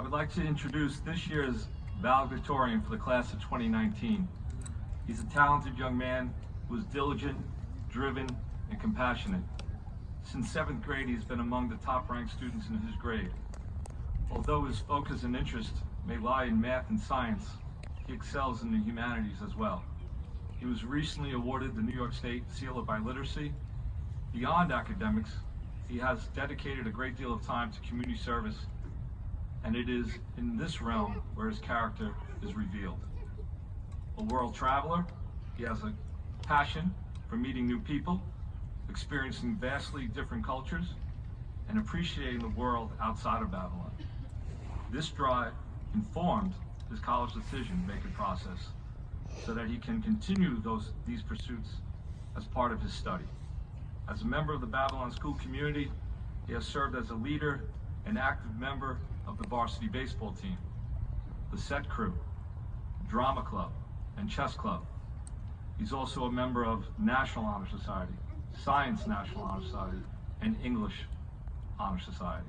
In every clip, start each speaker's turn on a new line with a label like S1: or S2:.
S1: I would like to introduce this year's valedictorian for the class of 2019. He's a talented young man who is diligent, driven, and compassionate. Since 7th grade, he's been among the top-ranked students in his grade. Although his focus and interest may lie in math and science, he excels in the humanities as well. He was recently awarded the New York State Seal of Biliteracy. Beyond academics, he has dedicated a great deal of time to community service, and it is in this realm where his character is revealed. A world traveler, he has a passion for meeting new people, experiencing vastly different cultures, and appreciating the world outside of Babylon. This drive informed his college decision-making process so that he can continue these pursuits as part of his study. As a member of the Babylon school community, he has served as a leader and active member of the varsity baseball team, the set crew, drama club, and chess club. He's also a member of National Honor Society, Science National Honor Society, and English Honor Society.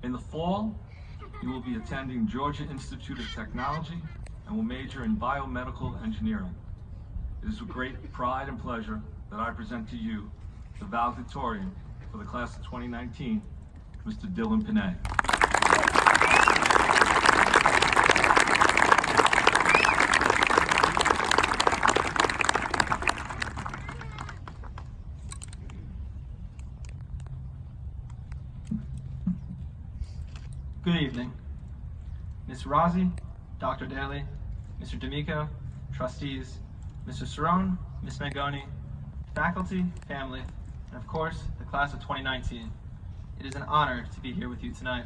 S1: In the fall, you will be attending Georgia Institute of Technology and will major in biomedical engineering. It is with great pride and pleasure that I present to you the valedictorian for the class of 2019, Mr. Dylan Pané.
S2: Good evening. Ms. Razi, Dr. Daly, Mr. D'Amico, trustees, Mr. Cerrone, Ms. Mangoni, faculty, family, and of course, the class of 2019. It is an honor to be here with you tonight.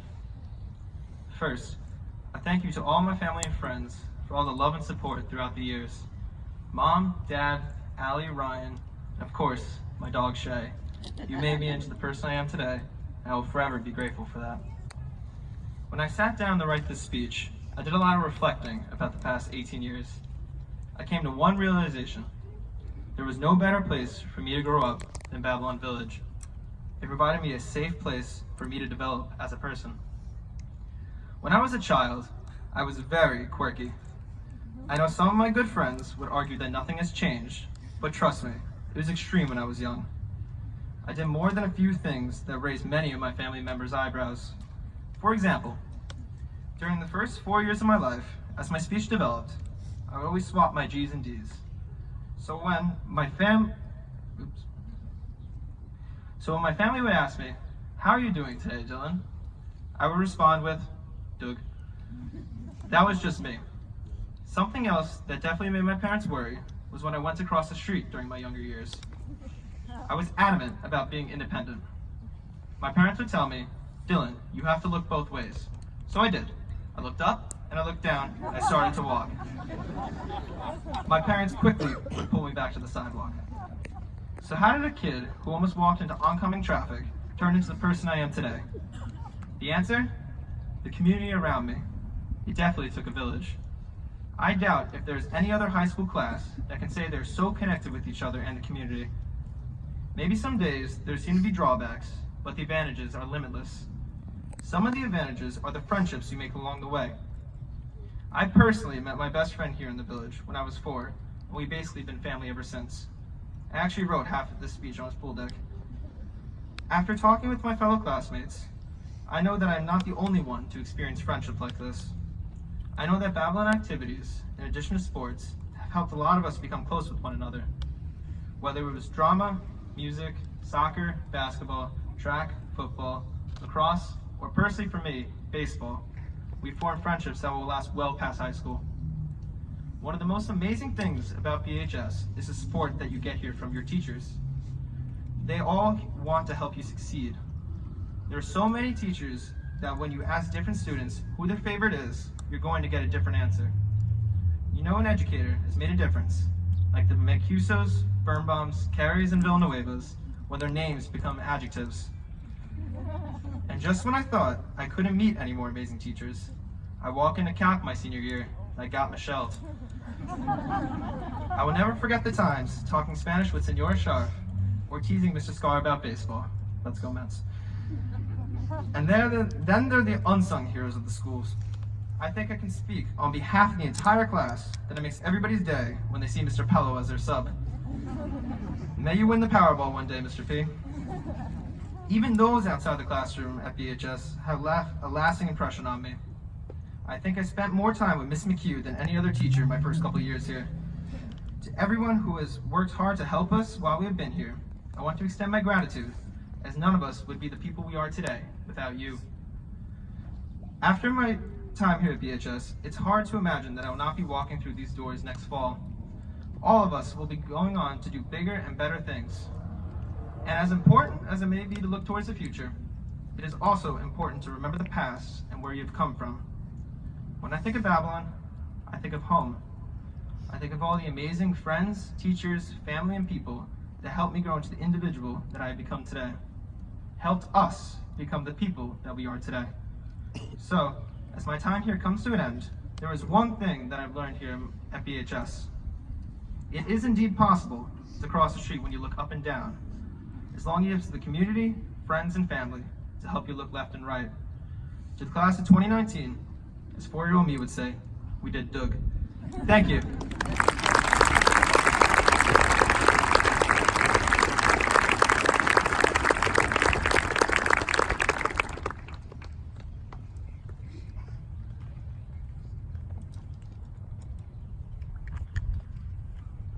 S2: First, a thank you to all my family and friends for all the love and support throughout the years. Mom, Dad, Allie, Ryan, and of course, my dog Shay. You made me into the person I am today, and I will forever be grateful for that. When I sat down to write this speech, I did a lot of reflecting about the past 18 years. I came to one realization. There was no better place for me to grow up than Babylon Village. It provided me a safe place for me to develop as a person. When I was a child, I was very quirky. I know some of my good friends would argue that nothing has changed, but trust me, it was extreme when I was young. I did more than a few things that raised many of my family members' eyebrows. For example, during the first 4 years of my life, as my speech developed, I would always swap my G's and D's. So when my family would ask me, "How are you doing today, Dylan?" I would respond with, "Doug." That was just me. Something else that definitely made my parents worry was when I went to cross the street during my younger years. I was adamant about being independent. My parents would tell me, "Dylan, you have to look both ways." So I did. I looked up and I looked down and I started to walk. My parents quickly pulled me back to the sidewalk. So how did a kid who almost walked into oncoming traffic turn into the person I am today? The answer? The community around me. It definitely took a village. I doubt if there's any other high school class that can say they're so connected with each other and the community. Maybe some days there seem to be drawbacks, but the advantages are limitless. Some of the advantages are the friendships you make along the way. I personally met my best friend here in the village when I was 4, and we've basically been family ever since. I actually wrote half of this speech on his pool deck. After talking with my fellow classmates, I know that I'm not the only one to experience friendship like this. I know that Babylon activities, in addition to sports, have helped a lot of us become close with one another. Whether it was drama, music, soccer, basketball, track, football, lacrosse, or personally for me, baseball, we formed friendships that will last well past high school. One of the most amazing things about BHS is the support that you get here from your teachers. They all want to help you succeed. There are so many teachers that when you ask different students who their favorite is, you're going to get a different answer. You know an educator has made a difference, like the Mancusos, Birnbaums, Carries, and Villanuevas, when their names become adjectives. And just when I thought I couldn't meet any more amazing teachers, I walk into calc my senior year and I got Michelle'd. I will never forget the times talking Spanish with Senora Sharp or teasing Mr. Scar about baseball. Let's go Mets. And then they're the unsung heroes of the schools. I think I can speak on behalf of the entire class that it makes everybody's day when they see Mr. Pello as their sub. May you win the Powerball one day, Mr. P. Even those outside the classroom at BHS have left a lasting impression on me. I think I spent more time with Miss McHugh than any other teacher in my first couple of years here. To everyone who has worked hard to help us while we have been here, I want to extend my gratitude, as none of us would be the people we are today without you. After my time here at BHS, it's hard to imagine that I will not be walking through these doors next fall. All of us will be going on to do bigger and better things. And as important as it may be to look towards the future, it is also important to remember the past and where you've come from. When I think of Babylon, I think of home. I think of all the amazing friends, teachers, family, and people that helped me grow into the individual that I have become today. Helped us become the people that we are today. So, as my time here comes to an end, there is one thing that I've learned here at BHS. It is indeed possible to cross the street when you look up and down, as long as you have the community, friends, and family to help you look left and right. To the class of 2019, as 4-year-old me would say, we did Doug. Thank you.